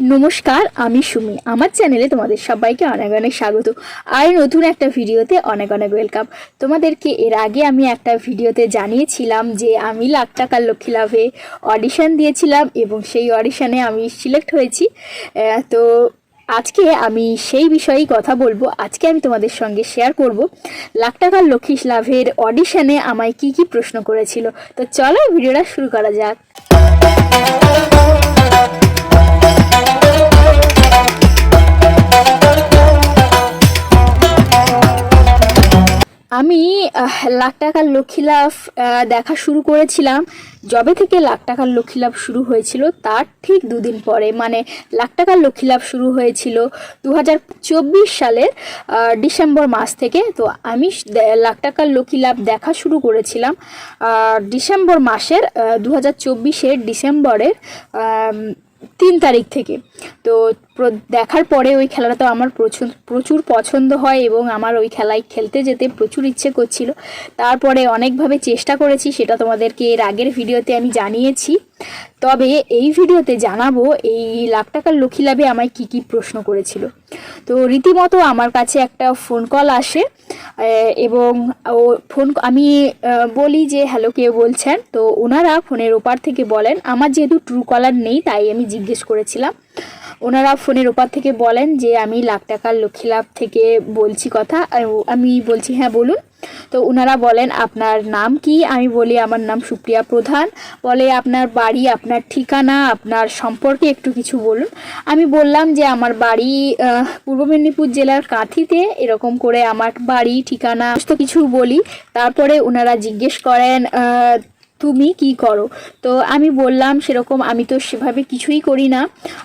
নমস্কার, আমি সুমি। আমার চ্যানেলে তোমাদের সবাইকে অনেক অনেক স্বাগত। আর নতুন একটা ভিডিওতে অনেক অনেক ওয়েলকাম। তোমাদেরকে এর আগে আমি একটা ভিডিওতে জানিয়েছিলাম যে আমি লাখ টাকার লক্ষ্মী লাভে অডিশন দিয়েছিলাম এবং সেই অডিশনে আমি সিলেক্ট হয়েছি। তো আজকে আমি সেই বিষয়েই কথা বলবো। আজকে আমি তোমাদের সঙ্গে শেয়ার করব লাখ টাকার লক্ষ্মী লাভের অডিশনে আমায় কি কি প্রশ্ন করেছিল। তো চলো ভিডিওটা শুরু করা যাক। আমি লাখ টাকার লক্ষ্মী লাভ দেখা শুরু করেছিলাম যবে থেকে লাখ টাকার লক্ষ্মী লাভ শুরু হয়েছিল তার ঠিক দুদিন পরে, মানে লাখ টাকার লক্ষ্মী লাভ শুরু হয়েছিল 2024 সালের ডিসেম্বর মাস থেকে। তো আমি লাখ টাকার লক্ষ্মী লাভ দেখা শুরু করেছিলাম ডিসেম্বর মাসের 2024-এর ডিসেম্বরের 3 তারিখ থেকে। তো দেখার পরে ওই খেলাটা তো আমার প্রচুর পছন্দ হয় এবং আমার ওই খেলায় খেলতে যেতে প্রচুর ইচ্ছে করছিল। তারপরে অনেকভাবে চেষ্টা করেছি, সেটা তোমাদেরকে এর আগের ভিডিওতে আমি জানিয়েছি। তবে এই ভিডিওতে জানাবো এই লাখ টাকার লক্ষ্মী লাভে আমায় কি কি প্রশ্ন করেছিল। তো রীতিমতো আমার কাছে একটা ফোন কল আসে এবং আমি বলি যে হ্যালো, কে বলছেন? তো ওনারা ফোনের ওপার থেকে বলেন, আমার যেহেতু ট্রু কলার নেই তাই আমি জিজ্ঞেস করেছিলাম। ওনারা ফোনের ওপার থেকে বলেন যে আমি লাখ টাকার লক্ষ্মী লাভ থেকে বলছি কথা। আমি বলছি হ্যাঁ বলুন। তো ওনারা বলেন আপনার নাম কি? আমি বলি আমার নাম সুপ্রিয়া প্রধান। বলে আপনার বাড়ি, আপনার ঠিকানা, আপনার সম্পর্কে একটু কিছু বলুন। আমি বললাম যে আমার বাড়ি পূর্ব মেদিনীপুর জেলার কাঁথিতে, এরকম করে আমার বাড়ি ঠিকানা সমস্ত কিছু বলি। তারপরে ওনারা জিজ্ঞেস করেন তুমি কি করো? তো আমি বললাম সেরকম আমি তো সেভাবে কিছুই করি না,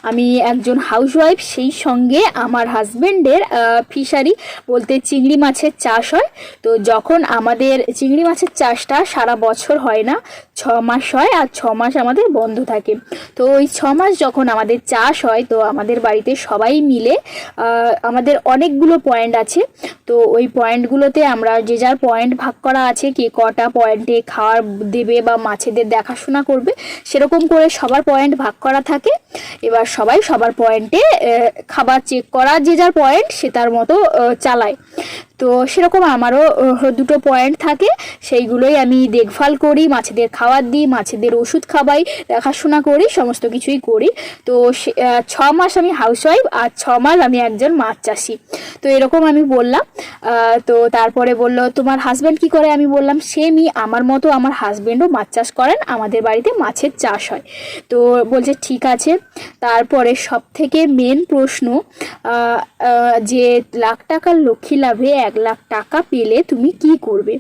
আমি একজন হাউসওয়াইফ। সেই সঙ্গে আমার হাজব্যান্ডের ফিশারি বলতে চিংড়ি মাছের চাষ হয়। তো যখন আমাদের চিংড়ি মাছের চাষটা সারা বছর হয় না, 6 মাস হয়, আর 6 মাস আমাদের বন্ধ থাকে। তো ওই 6 মাস যখন আমাদের চাষ হয় তো আমাদের বাড়িতে সবাই মিলে আমাদের অনেকগুলো পয়েন্ট আছে। তো ওই পয়েন্টগুলোতে আমরা যে যার পয়েন্ট ভাগ করা আছে, কে কটা পয়েন্টে খাওয়ার দেবে বা মাছেদের দেখাশোনা করবে, সেরকম করে সবার পয়েন্ট ভাগ করা থাকে। এবার সবাই সবার পয়েন্টে খাবার চেক করা, যে যার পয়েন্ট সে তার মতো চালায়। তো সেরকম আমারও দুটো পয়েন্ট থাকে, সেইগুলোই আমি দেখভাল করি, মাছেদের খাবার দিই, মাছেদের ওষুধ খাওয়াই, দেখাশোনা করি, সমস্ত কিছুই করি। তো 6 মাস আমি হাউসওয়াইফ আর 6 মাস আমি একজন মাছ চাষি। তো এরকম আমি বললাম। তো তারপরে বলল তোমার হাজব্যান্ড কি করে? আমি বললাম সেমই আমার মতো আমার হাজব্যান্ডও মাছ চাষ করেন, আমাদের বাড়িতে মাছের চাষ হয়। তো বলছে ঠিক আছে। তারপরে সব থেকে মেন প্রশ্ন যে লাখ টাকার লক্ষ্মী লাভে 1 লাখ টাকা পেলে তুমি কি করবে?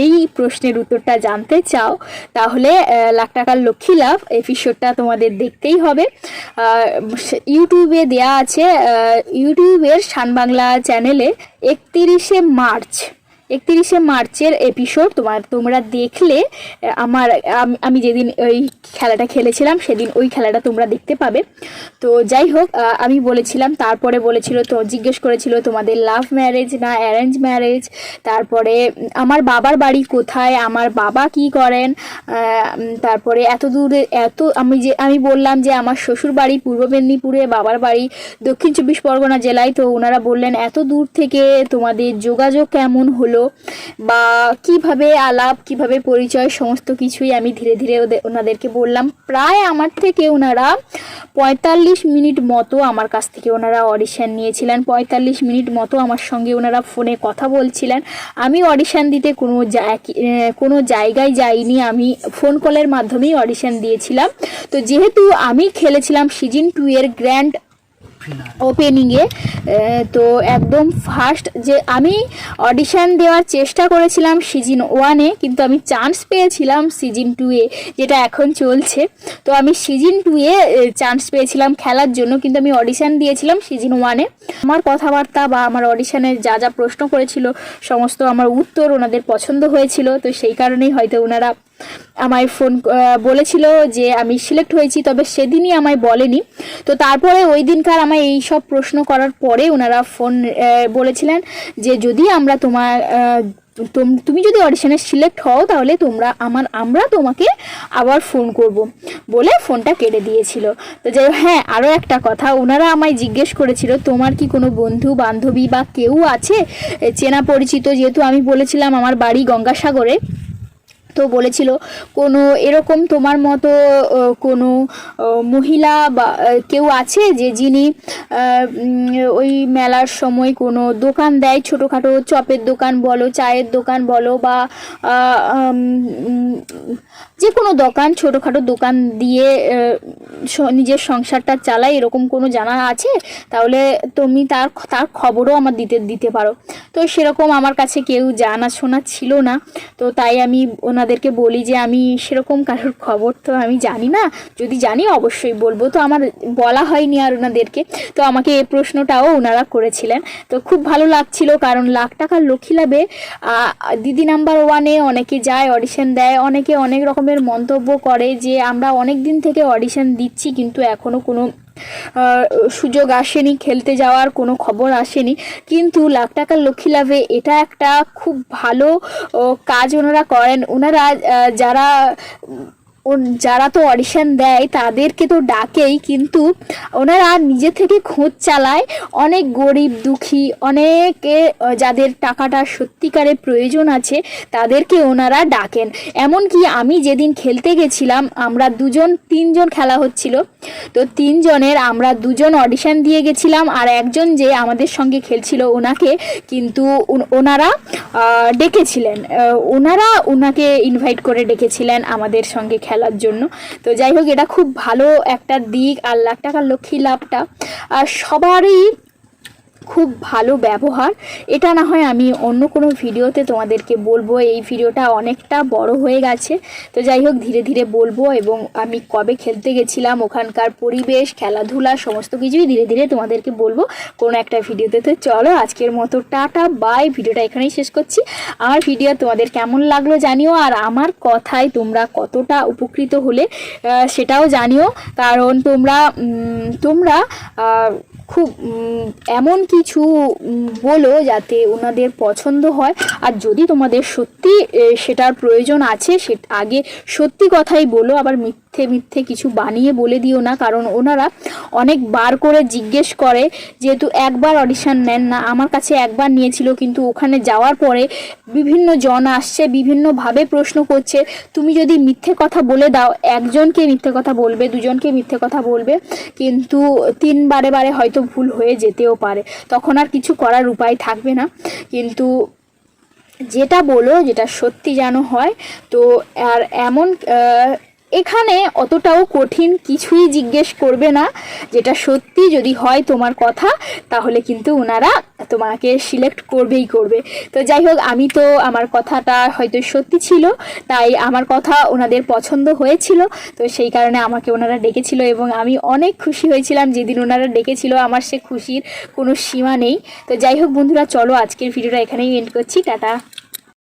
এই প্রশ্নের উত্তরটা জানতে চাও তাহলে লাখ টাকার লক্ষ্মী লাভ এপিসোডটা তোমাদের দেখতেই হবে। ইউটিউবে দেয়া আছে, ইউটিউবের শান বাংলা চ্যানেলে 31শে মার্চের এপিসোড তোমরা দেখলে আমি যেদিন ওই খেলাটা খেলেছিলাম সেদিন ওই খেলাটা তোমরা দেখতে পাবে। তো যাই হোক, আমি বলেছিলাম, তারপরে বলেছিল, তো জিজ্ঞেস করেছিল তোমাদের লাভ ম্যারেজ না অ্যারেঞ্জ ম্যারেজ, তারপরে আমার বাবার বাড়ি কোথায়, আমার বাবা কি করেন, তারপরে এত দূরে আমি বললাম যে আমার শ্বশুর বাড়ি পূর্ব মেদিনীপুরে, বাবার বাড়ি দক্ষিণ 24 পরগনা জেলায়। তো ওনারা বললেন এত দূর থেকে তোমাদের যোগাযোগ কেমন হলো বা কিভাবে আলাপ, কিভাবে পরিচয়, সমস্ত কিছুই আমি ধীরে ধীরে ওনাদেরকে বললাম। প্রায় আমার থেকে ওনারা 45 মিনিট মতো আমার কাছ থেকে ওনারা অডিশন নিয়েছিলেন। 45 মিনিট মতো আমার সঙ্গে ওনারা ফোনে কথা বলছিলেন। আমি অডিশন দিতে কোনো জায়গায় যাইনি, আমি ফোন কলের মাধ্যমেই অডিশন দিয়েছিলাম। তো যেহেতু আমি খেলেছিলাম সিজন 2 এর গ্র্যান্ড ওপেনিংয়ে, তো একদম ফার্স্ট যে আমি অডিশন দেওয়ার চেষ্টা করেছিলাম সিজন 1-এ, কিন্তু আমি চান্স পেয়েছিলাম সিজন 2-এ, যেটা এখন চলছে। তো আমি সিজন 2-এ চান্স পেয়েছিলাম খেলার জন্য, কিন্তু আমি অডিশন দিয়েছিলাম সিজন 1-এ। আমার কথাবার্তা বা আমার অডিশনে যা যা প্রশ্ন করেছিল সমস্ত আমার উত্তর ওনাদের পছন্দ হয়েছিল। তো সেই কারণেই হয়তো ওনারা আমায় ফোন বলেছিল যে আমি সিলেক্ট হয়েছি, তবে সেদিনই আমায় বলেনি। তো তারপরে ওই দিনকার আমায় এই সব প্রশ্ন করার পরে ওনারা বলেছিলেন যে যদি আমরা তুমি যদি অডিশনে সিলেক্ট হও তাহলে আমরা তোমাকে আবার ফোন করব বলে ফোনটা কেটে দিয়েছিল। তো যাই হোক, হ্যাঁ আরও একটা কথা, ওনারা আমায় জিজ্ঞেস করেছিল তোমার কি কোনো বন্ধু বান্ধবী বা কেউ আছে চেনা পরিচিত, যেহেতু আমি বলেছিলাম আমার বাড়ি গঙ্গাসাগরে। তো বলেছিল কোনো এরকম তোমার মতো কোনো মহিলা বা কেউ আছে যিনি ওই মেলার সময় কোনো দোকান দেয়, ছোটোখাটো চপের দোকান বলো, চায়ের দোকান বলো, বা যে কোনো দোকান, ছোটোখাটো দোকান দিয়ে নিজের সংসারটা চালায়, এরকম কোনো জানা আছে তাহলে তুমি তার খবরও আমার দিতে পারো। তো সেরকম আমার কাছে কেউ জানাশোনা ছিল না, তো তাই আমি ওনাদেরকে বলি যে আমি সেরকম কারোর খবর তো আমি জানি না, যদি জানি অবশ্যই বলবো। তো আমার বলা হয়নি আর ওনাদেরকে। তো আমাকে এই প্রশ্নটাও ওনারা করেছিলেন, তো খুব ভালো লাগছিল, কারণ লাখ টাকার লক্ষ্মী লাভে দিদি নাম্বার ওয়ানে অনেকে যায়, অডিশন দেয়, অনেকে অনেক রকমের মন্তব্য করে যে আমরা অনেক দিন থেকে অডিশন দিচ্ছি কিন্তু এখনও কোনো সুযোগ আসেনি, খেলতে যাওয়ার কোনো খবর আসেনি। কিন্তু লাখ টাকার লক্ষ্মী লাভে এটা একটা খুব ভালো কাজ ওনারা করেন। ওনারা যারা তো অডিশন দেয় তাদেরকে তো ডাকেই, কিন্তু ওনারা নিজে থেকে খোঁজ চালায় অনেক গরিব দুঃখী, অনেকে যাদের টাকাটা সত্যিকারের প্রয়োজন আছে তাদেরকে ওনারা ডাকেন। এমনকি আমি যেদিন খেলতে গেছিলাম, আমরা তিনজন খেলা হচ্ছিল, তো তিনজনের আমরা দুজন অডিশন দিয়ে গেছিলাম, আর একজন যে আমাদের সঙ্গে খেলছিল ওনাকে কিন্তু ওনারা ডেকেছিলেন, ওনাকে ইনভাইট করে ডেকেছিলেন আমাদের সঙ্গে খেলার জন্য। তো যাই হোক, এটা খুব ভালো একটা দিক। আর লাখ টাকার লক্ষ্মী লাভটা সবারই খুব ভালো ব্যবহার, এটা না হয় আমি অন্য কোনো ভিডিওতে তোমাদেরকে বলবো, এই ভিডিওটা অনেকটা বড় হয়ে গেছে। তো যাই হোক, ধীরে ধীরে বলবো, এবং আমি কবে খেলতে গেছিলাম, ওখানকার পরিবেশ, খেলাধুলা, সমস্ত কিছুই ধীরে ধীরে তোমাদেরকে বলবো কোনো একটা ভিডিওতে। তো চলো আজকের মতো টাটা বাই, ভিডিওটা এখানেই শেষ করছি। আমার ভিডিও তোমাদের কেমন লাগলো জানিও, আর আমার কথায় তোমরা কতটা উপকৃত হলে সেটাও জানিও, কারণ তোমরা খুব এমন কিছু বলো যাতে ওনাদের পছন্দ হয়। আর যদি তোমাদের সত্যি সেটার প্রয়োজন আছে, আগে সত্যি কথাই বলো, আবার মিথ্যে কিছু বানিয়ে বলে দিও না, কারণ ওনারা অনেক বার করে জিজ্ঞেস করে, যেহেতু একবার অডিশন নেন না, আমার কাছে একবার নিয়েছিল, কিন্তু ওখানে যাওয়ার পরে বিভিন্ন জন আসছে, বিভিন্নভাবে প্রশ্ন করছে, তুমি যদি মিথ্যে কথা বলে দাও, একজনকে মিথ্যে কথা বলবে, দুজনকে মিথ্যে কথা বলবে, কিন্তু বারে হয়তো ভুল হয়ে যেতেও পারে, তখন আর কিছু করার উপায় থাকবে না। কিন্তু যেটা বলো, যেটা সত্যি যেন হয়। তো আর এখানে অতটাও কঠিন কিছুই জিজ্ঞেস করবে না, যেটা সত্যি যদি হয় তোমার কথা, তাহলে কিন্তু ওনারা তোমাকে সিলেক্ট করবে। তো যাই হোক, আমি তো আমার কথাটা হয়তো সত্যি ছিল, তাই আমার কথা ওনাদের পছন্দ হয়েছিল, তো সেই কারণে আমাকে ওনারা ডেকেছিল, এবং আমি অনেক খুশি হয়েছিলাম যেদিন ওনারা ডেকেছিল, আমার সে খুশির কোনো সীমা নেই। তো যাই হোক বন্ধুরা, চলো আজকের ভিডিওটা এখানেই এন্ড করছি, টাটা।